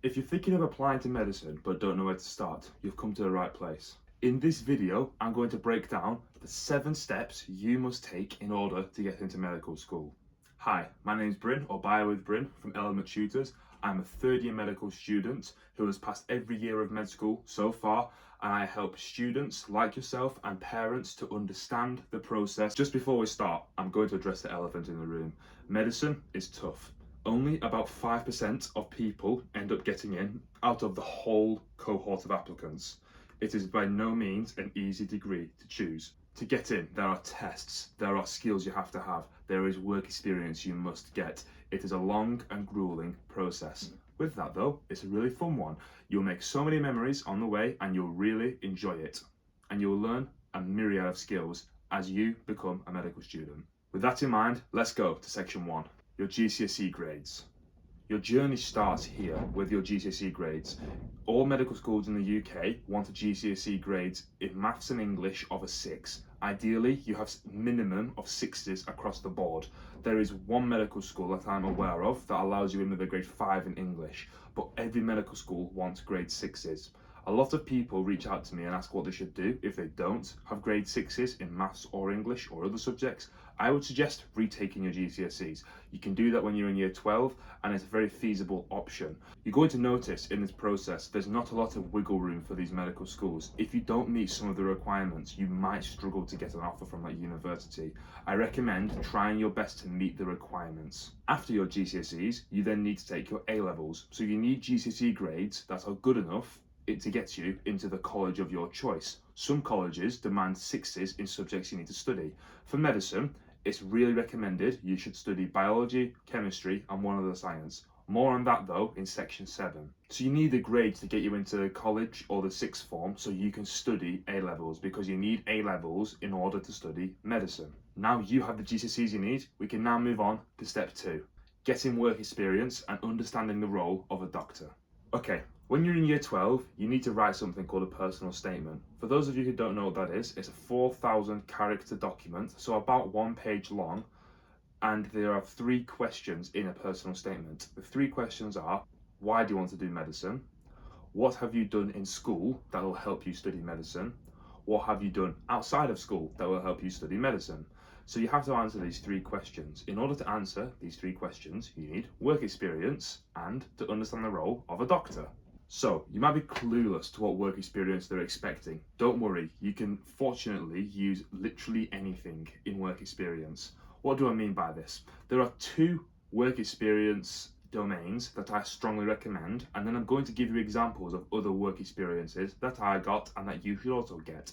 If you're thinking of applying to medicine but don't know where to start, you've come to the right place. In this video, I'm going to break down the 7 steps you must take in order to get into medical school. Hi, my name is Bryn, or Bio with Bryn, from Element Tutors. I'm a third year medical student who has passed every year of med school so far, and I help students like yourself and parents to understand the process. Just before we start, I'm going to address the elephant in the room. Medicine is tough. Only about 5% of people end up getting in out of the whole cohort of applicants. It is by no means an easy degree to choose. To get in, there are tests, there are skills you have to have, there is work experience you must get. It is a long and grueling process. With that though, it's a really fun one. You'll make so many memories on the way and you'll really enjoy it. And you'll learn a myriad of skills as you become a medical student. With that in mind, let's go to section 1. Your GCSE grades. Your journey starts here with your GCSE grades. All medical schools in the UK want a GCSE grades in maths and English of a 6. Ideally, you have minimum of 6s across the board. There is one medical school that I'm aware of that allows you in with a grade 5 in English, but every medical school wants grade 6s. A lot of people reach out to me and ask what they should do if they don't have grade 6s in maths or English or other subjects. I would suggest retaking your GCSEs. You can do that when you're in year 12 and it's a very feasible option. You're going to notice in this process there's not a lot of wiggle room for these medical schools. If you don't meet some of the requirements, you might struggle to get an offer from that university. I recommend trying your best to meet the requirements. After your GCSEs, you then need to take your A-levels. So you need GCSE grades that are good enough to get you into the college of your choice. Some colleges demand 6s in subjects you need to study. For medicine, it's really recommended you should study biology, chemistry, and one other science. More on that though in section 7. So you need the grades to get you into college or the 6th form so you can study A-levels, because you need A-levels in order to study medicine. Now you have the GCSEs you need, we can now move on to step 2. Getting work experience and understanding the role of a doctor. Okay, when you're in year 12, you need to write something called a personal statement. For those of you who don't know what that is, it's a 4,000 character document, so about 1 page long, and there are 3 questions in a personal statement. The 3 questions are: why do you want to do medicine? What have you done in school that will help you study medicine? What have you done outside of school that will help you study medicine? So you have to answer these 3 questions. In order to answer these 3 questions, you need work experience and to understand the role of a doctor. So you might be clueless to what work experience they're expecting. Don't worry, you can fortunately use literally anything in work experience. What do I mean by this? There are 2 work experience domains that I strongly recommend, and then I'm going to give you examples of other work experiences that I got and that you should also get.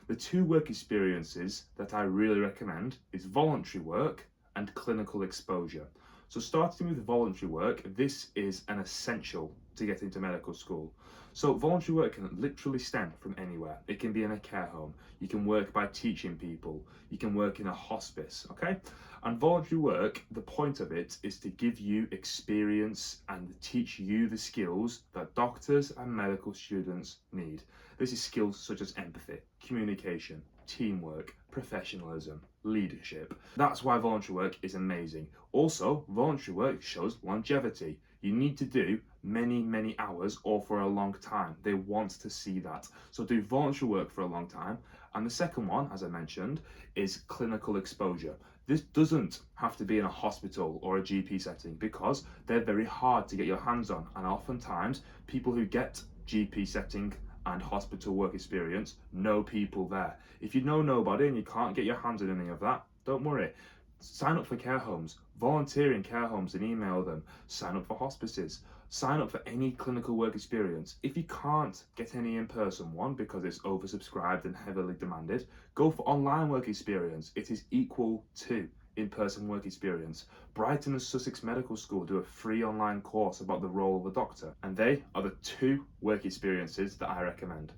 The 2 work experiences that I really recommend is voluntary work and clinical exposure. So starting with voluntary work, this is an essential to get into medical school. So voluntary work can literally stem from anywhere. It can be in a care home, you can work by teaching people, you can work in a hospice, okay? And voluntary work, the point of it is to give you experience and teach you the skills that doctors and medical students need. This is skills such as empathy, communication, teamwork, professionalism, leadership. That's why voluntary work is amazing. Also, voluntary work shows longevity. You need to do many hours or for a long time. They want to see that. So do voluntary work for a long time. And the second one, as I mentioned, is clinical exposure. This doesn't have to be in a hospital or a GP setting because they're very hard to get your hands on. And oftentimes, people who get GP setting and hospital work experience know people there. If you know nobody and you can't get your hands on any of that, don't worry. Sign up for care homes, volunteer in care homes and email them, sign up for hospices, sign up for any clinical work experience. If you can't get any in-person one because it's oversubscribed and heavily demanded, go for online work experience. It is equal to in-person work experience. Brighton and Sussex Medical School do a free online course about the role of a doctor, and they are the 2 work experiences that I recommend.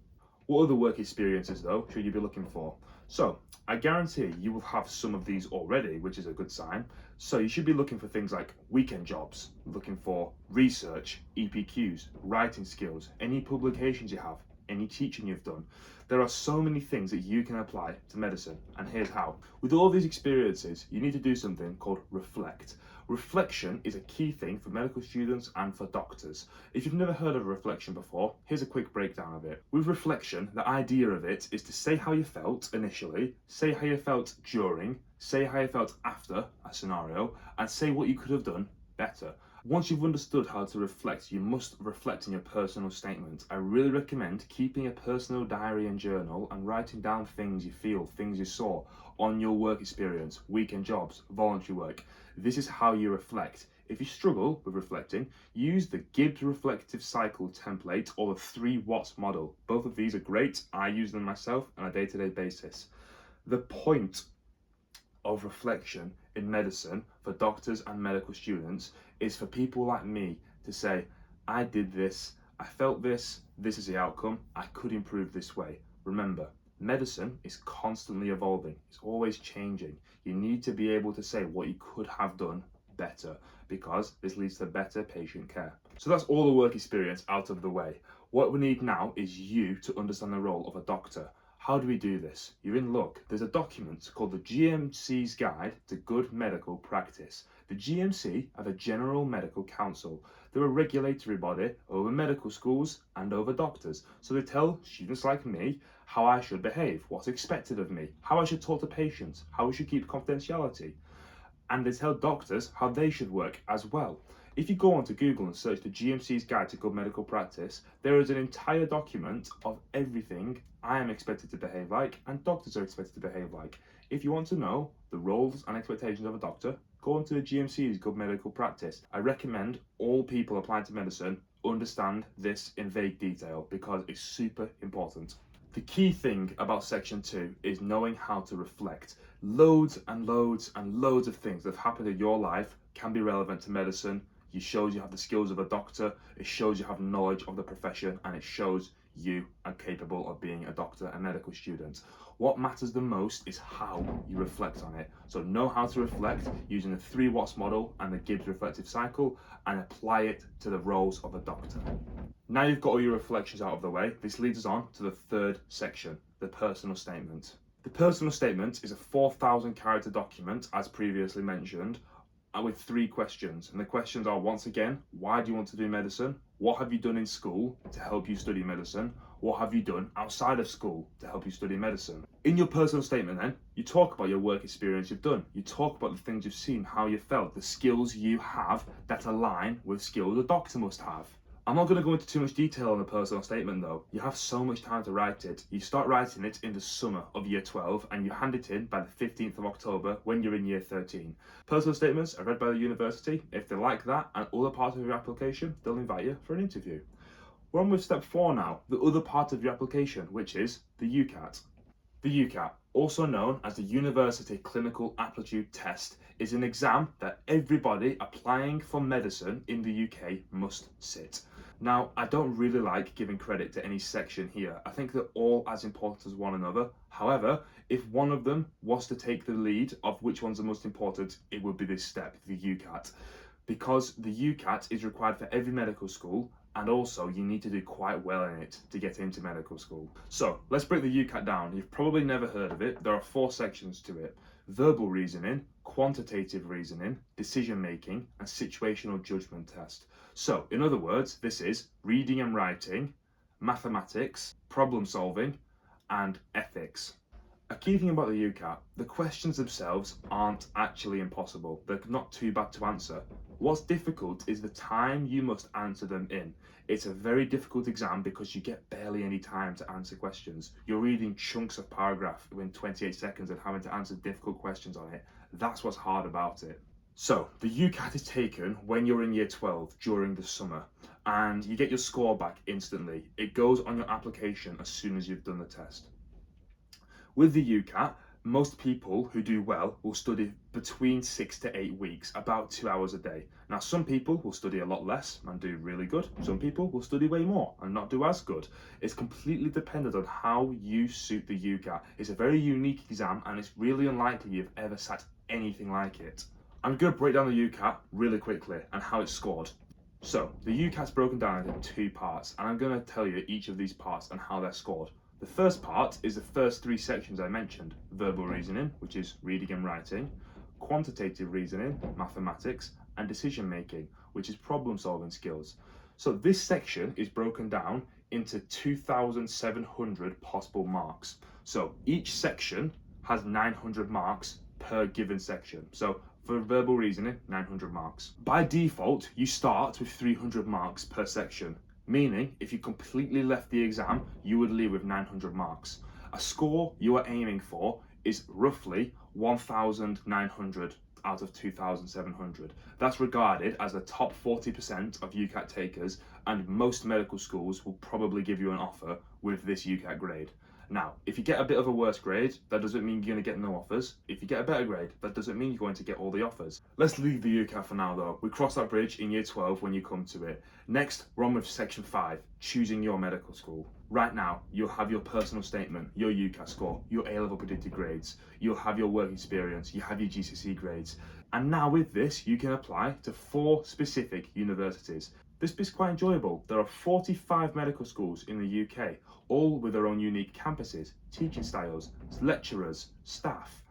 What other work experiences though should you be looking for? So I guarantee you will have some of these already, which is a good sign. So you should be looking for things like weekend jobs, looking for research, EPQs, writing skills, any publications you have, any teaching you've done. There are so many things that you can apply to medicine, and here's how. With all these experiences, you need to do something called reflect. Reflection is a key thing for medical students and for doctors. If you've never heard of reflection before, here's a quick breakdown of it. With reflection, the idea of it is to say how you felt initially, say how you felt during, say how you felt after a scenario, and say what you could have done better. Once you've understood how to reflect, you must reflect in your personal statement. I really recommend keeping a personal diary and journal and writing down things you feel, things you saw on your work experience, weekend jobs, voluntary work. This is how you reflect. If you struggle with reflecting, use the Gibbs reflective cycle template or the 3 Watts model. Both of these are great. I use them myself on a day-to-day basis. The point of reflection in medicine for doctors and medical students is for people like me to say, I did this, I felt this, this is the outcome, I could improve this way. Remember, medicine is constantly evolving, it's always changing. You need to be able to say what you could have done better, because this leads to better patient care. So that's all the work experience out of the way. What we need now is you to understand the role of a doctor. How do we do this? You're in luck. There's a document called the GMC's Guide to Good Medical Practice. The GMC are the General Medical Council. They're a regulatory body over medical schools and over doctors. So they tell students like me how I should behave, what's expected of me, how I should talk to patients, how we should keep confidentiality. And they tell doctors how they should work as well. If you go onto Google and search the GMC's Guide to Good Medical Practice, there is an entire document of everything I am expected to behave like and doctors are expected to behave like. If you want to know the roles and expectations of a doctor, go onto the GMC's Good Medical Practice. I recommend all people applying to medicine understand this in vague detail because it's super important. The key thing about section 2 is knowing how to reflect. Loads and loads and loads of things that have happened in your life can be relevant to medicine. It shows you have the skills of a doctor, it shows you have knowledge of the profession, and it shows you are capable of being a doctor and medical student. What matters the most is how you reflect on it. So know how to reflect using the 3 Watts model and the Gibbs reflective cycle and apply it to the roles of a doctor. Now you've got all your reflections out of the way, this leads us on to the 3rd section, the personal statement. The personal statement is a 4,000 character document, as previously mentioned, and with 3 questions. And the questions are, once again, why do you want to do medicine? What have you done in school to help you study medicine? What have you done outside of school to help you study medicine? In your personal statement then, you talk about your work experience you've done. You talk about the things you've seen, how you felt, the skills you have that align with skills a doctor must have. I'm not going to go into too much detail on the personal statement though. You have so much time to write it. You start writing it in the summer of year 12 and you hand it in by the 15th of October when you're in year 13. Personal statements are read by the university. If they like that and other parts of your application, they'll invite you for an interview. We're on with step 4 now, the other part of your application, which is the UCAT. The UCAT, also known as the University Clinical Aptitude Test, is an exam that everybody applying for medicine in the UK must sit. Now, I don't really like giving credit to any section here. I think they're all as important as one another. However, if one of them was to take the lead of which one's the most important, it would be this step, the UCAT. Because the UCAT is required for every medical school, and also you need to do quite well in it to get into medical school. So let's break the UCAT down. You've probably never heard of it. There are 4 sections to it: verbal reasoning, quantitative reasoning, decision making, and situational judgment test. So in other words, this is reading and writing, mathematics, problem solving, and ethics. A key thing about the UCAT, the questions themselves aren't actually impossible. They're not too bad to answer. What's difficult is the time you must answer them in. It's a very difficult exam because you get barely any time to answer questions. You're reading chunks of paragraph in 28 seconds and having to answer difficult questions on it. That's what's hard about it. So the UCAT is taken when you're in year 12 during the summer and you get your score back instantly. It goes on your application as soon as you've done the test. With the UCAT, most people who do well will study between 6 to 8 weeks, about 2 hours a day. Now, some people will study a lot less and do really good. Some people will study way more and not do as good. It's completely dependent on how you suit the UCAT. It's a very unique exam and it's really unlikely you've ever sat anything like it. I'm going to break down the UCAT really quickly and how it's scored. So the UCAT's broken down into two parts, and I'm going to tell you each of these parts and how they're scored. The first part is the first three sections I mentioned: verbal reasoning, which is reading and writing; quantitative reasoning, mathematics; and decision making, which is problem solving skills. So this section is broken down into 2,700 possible marks. So each section has 900 marks per given section. So for verbal reasoning, 900 marks. By default, you start with 300 marks per section, meaning if you completely left the exam, you would leave with 900 marks. A score you are aiming for is roughly 1,900 out of 2,700. That's regarded as the top 40% of UCAT takers, and most medical schools will probably give you an offer with this UCAT grade. Now, if you get a bit of a worse grade, that doesn't mean you're going to get no offers. If you get a better grade, that doesn't mean you're going to get all the offers. Let's leave the UCAT for now though. We cross that bridge in year 12 when you come to it. Next, we're on with section 5, choosing your medical school. Right now, you'll have your personal statement, your UCAT score, your A-level predicted grades, you'll have your work experience, you have your GCSE grades. And now with this, you can apply to 4 specific universities. This bit's quite enjoyable. There are 45 medical schools in the UK, all with their own unique campuses, teaching styles, lecturers, staff,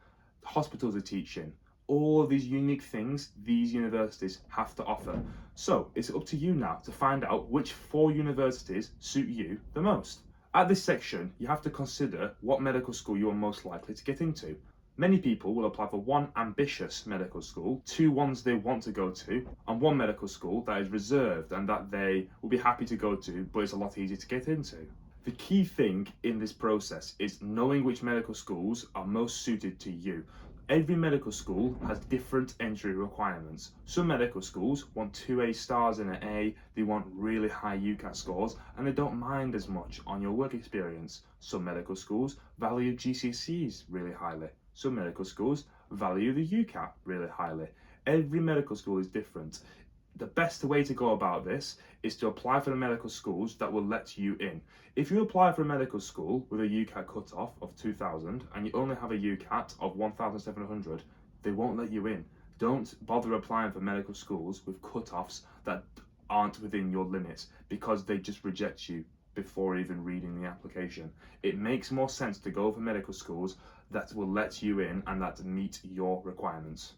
hospitals are teaching. All of these unique things these universities have to offer. So it's up to you now to find out which 4 universities suit you the most. At this section, you have to consider what medical school you are most likely to get into. Many people will apply for 1 ambitious medical school, 2 ones they want to go to, and 1 medical school that is reserved and that they will be happy to go to, but it's a lot easier to get into. The key thing in this process is knowing which medical schools are most suited to you. Every medical school has different entry requirements. Some medical schools want 2 A stars in an A, they want really high UCAT scores, and they don't mind as much on your work experience. Some medical schools value GCSEs really highly. Some medical schools value the UCAT really highly. Every medical school is different. The best way to go about this is to apply for the medical schools that will let you in. If you apply for a medical school with a UCAT cutoff of 2,000 and you only have a UCAT of 1,700, they won't let you in. Don't bother applying for medical schools with cutoffs that aren't within your limits, because they just reject you before even reading the application. It makes more sense to go for medical schools that will let you in and that meet your requirements.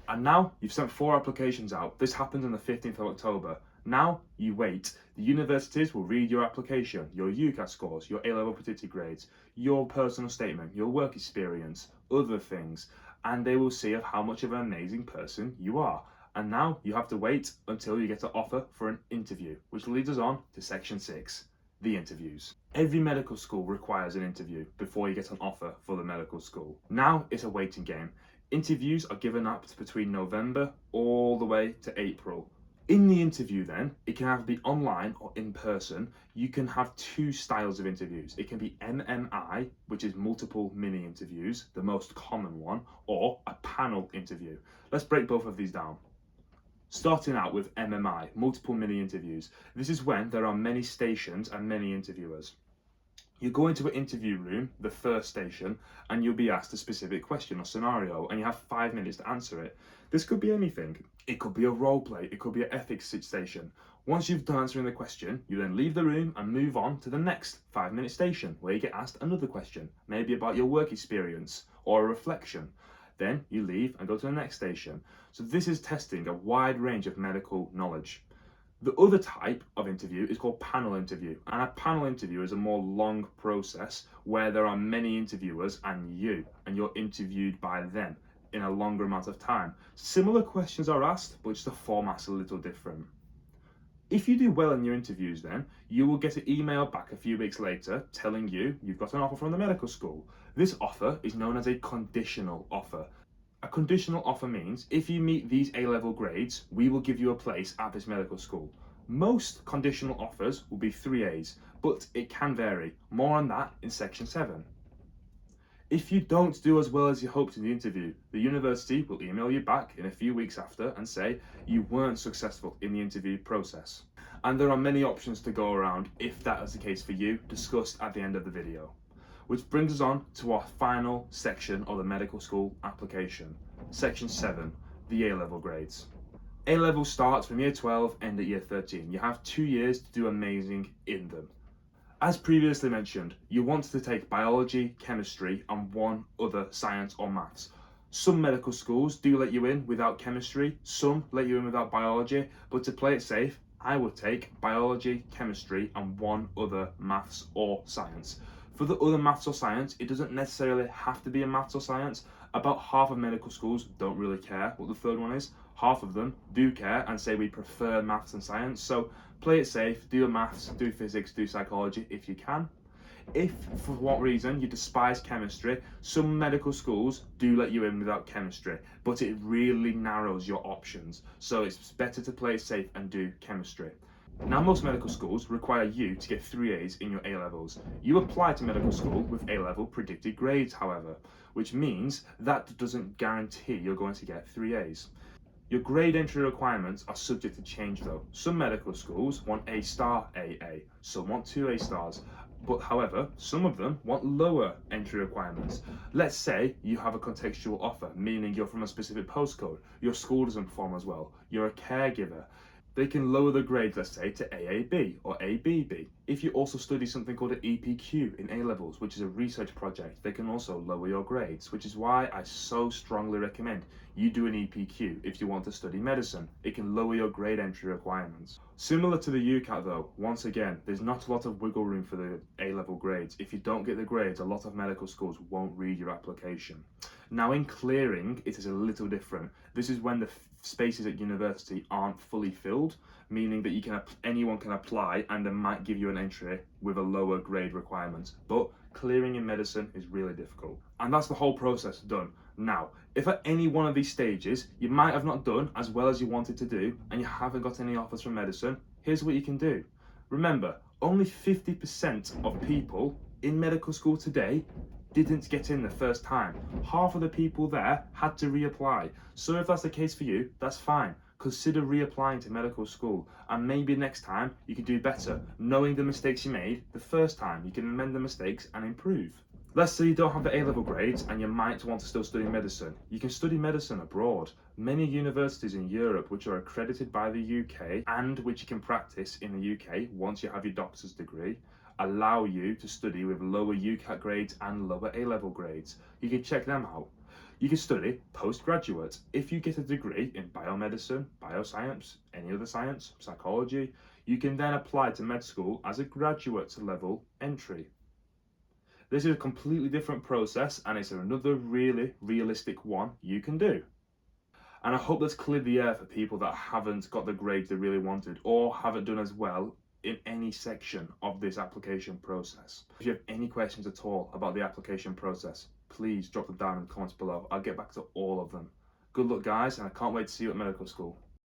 And now you've sent 4 applications out. This happened on the 15th of October. Now you wait. The universities will read your application, your UCAT scores, your A-level predicted grades, your personal statement, your work experience, other things, and they will see of how much of an amazing person you are. And now you have to wait until you get an offer for an interview, which leads us on to section 6. The interviews. Every medical school requires an interview before you get an offer for the medical school. Now it's a waiting game. Interviews are given up to between November all the way to April. In the interview then, it can either be online or in person. You can have 2 styles of interviews. It can be MMI, which is multiple mini interviews, the most common one, or a panel interview. Let's break both of these down. Starting out with MMI, multiple mini interviews. This is when there are many stations and many interviewers. You go into an interview room, the first station, and you'll be asked a specific question or scenario, and you have 5 minutes to answer it. This could be anything. It could be a role play, it could be an ethics station. Once you've done answering the question, you then leave the room and move on to the next 5-minute station, where you get asked another question, maybe about your work experience or a reflection. Then you leave and go to the next station. So this is testing a wide range of medical knowledge. The other type of interview is called panel interview, and a panel interview is a more long process where there are many interviewers and you're interviewed by them in a longer amount of time. Similar questions are asked, but just the format's a little different. If you do well in your interviews then, you will get an email back a few weeks later telling you you've got an offer from the medical school. This offer is known as a conditional offer. A conditional offer means if you meet these A-level grades, we will give you a place at this medical school. Most conditional offers will be 3 A's, but it can vary. More on that in section 7. If you don't do as well as you hoped in the interview, the university will email you back in a few weeks after and say you weren't successful in the interview process. And there are many options to go around if that is the case for you, discussed at the end of the video. Which brings us on to our final section of the medical school application. Section 7, the A-level grades. A-level starts from year 12, end at year 13. You have 2 years to do amazing in them. As previously mentioned, you want to take biology, chemistry, and one other science or maths. Some medical schools do let you in without chemistry, some let you in without biology, but to play it safe, I would take biology, chemistry, and one other maths or science. For the other maths or science, it doesn't necessarily have to be a maths or science. About half of medical schools don't really care what the third one is. Half of them do care and say we prefer maths and science. So play it safe, do your maths, do physics, do psychology if you can. If for what reason you despise chemistry, some medical schools do let you in without chemistry, but it really narrows your options. So it's better to play it safe and do chemistry. Now, most medical schools require you to get 3 A's in your A-levels. You apply to medical school with A-level predicted grades, however, which means that doesn't guarantee you're going to get 3 A's. Your grade entry requirements are subject to change though. Some medical schools want A star AA, some want 2 A stars, but however, some of them want lower entry requirements. Let's say you have a contextual offer, meaning you're from a specific postcode, your school doesn't perform as well, you're a caregiver. They can lower the grades, let's say, to AAB or ABB. If you also study something called an EPQ in A-levels, which is a research project, they can also lower your grades, which is why I so strongly recommend you do an EPQ if you want to study medicine. It can lower your grade entry requirements. Similar to the UCAT though, once again, there's not a lot of wiggle room for the A-level grades. If you don't get the grades, a lot of medical schools won't read your application. Now in clearing, it is a little different. This is when the spaces at university aren't fully filled, meaning that anyone can apply and they might give you an entry with a lower grade requirement. But clearing in medicine is really difficult. And that's the whole process done. Now, if at any one of these stages you might have not done as well as you wanted to do and you haven't got any offers from medicine, here's what you can do. Remember, only 50% of people in medical school today didn't get in the first time. Half of the people there had to reapply. So if that's the case for you, that's fine. Consider reapplying to medical school, and maybe next time you can do better. Knowing the mistakes you made the first time, you can amend the mistakes and improve. Let's say you don't have the A-level grades and you might want to still study medicine. You can study medicine abroad. Many universities in Europe which are accredited by the UK and which you can practice in the UK once you have your doctor's degree allow you to study with lower UCAT grades and lower A-level grades. You can check them out. You can study postgraduate. If you get a degree in biomedicine, bioscience, any other science, psychology, you can then apply to med school as a graduate level entry. This is a completely different process and it's another really realistic one you can do. And I hope that's cleared the air for people that haven't got the grades they really wanted or haven't done as well in any section of this application process. If you have any questions at all about the application process, please drop them down in the comments below. I'll get back to all of them. Good luck guys, and I can't wait to see you at medical school.